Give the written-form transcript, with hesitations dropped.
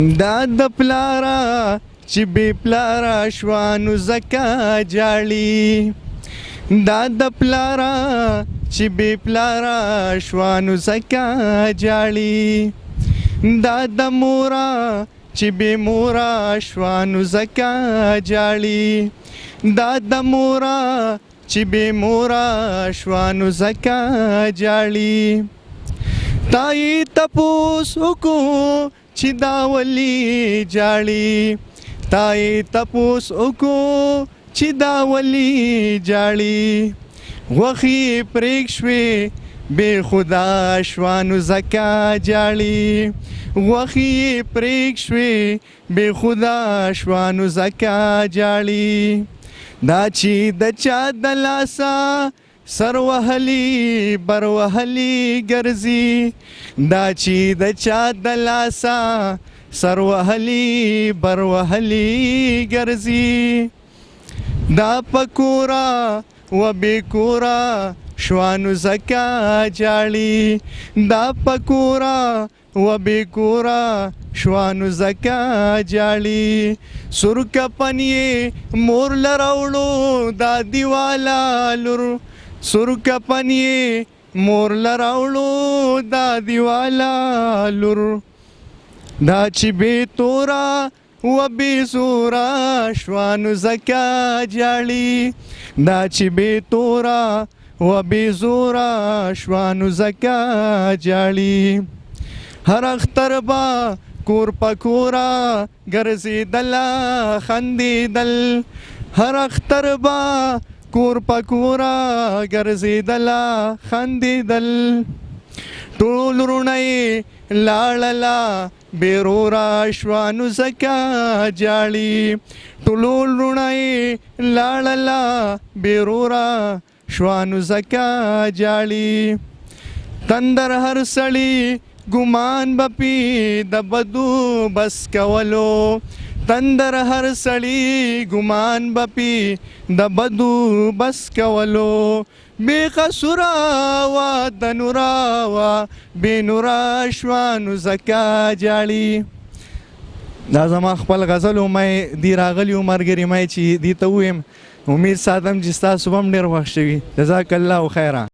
دا د پلارا چې بې پلارا شوه نو ځکه جاړي دا د پلارا چې بې پلارا شوه نو ځکه جاړي دا د مورا چې بې مورا شوه نو ځکه جاړي دا د مورا چې بې مورا شوه نو ځکه جاړي تای تپوس وکړو چې دا ولې جاړي تای تپوس وکړو چې دا ولې جاړي غوښې پرېږ شوې بې خدا شوه نو ځکه جاړي غوښې پرېږ شوې بې خدا شوه نو ځکه جاړي دا چې د چا د لاسه سر وهلی بر وهلی ګرځي دا چې د چا د لاسه سر وهلی بر وهلی ګرځي دا پکورا و بیکورا شوه نو ځکه جاړي دا پکورا و بیکورا شوه نو ځکه جاړي سور کفن یې مور لراوړو دا دیواله لور سور کفن یې مور لراوړو دا دیواله لور دا چې بې توره و بې زوره شوه نو ځکه جاړي دا چې بې توره و بې زوره شوه نو ځکه جاړي هر اختر به کور په کوره ګرځېدله خندېدل هر اختر به کور په کوره ګرځېدله خندېدل ټول وروڼه یې لاړله بیروره شوه نو ځکه جاړي ټول وروڼه یې لاړله بیروره شوه نو ځکه جاړي تندر هر سړي ګمان بپی د بدو بس کولو تندر هر سړي ګمان بپی د بدو بس کولو بې قصوره وه د نوره وه بې نوره شوه نو ځکه جاړي دا زما خپل غزل و مې دی راغلی و ملګري مې چې دې ته ووایم امید ساتم چې ستاسو به هم ډېر خوښ شوي جزاک الله خیره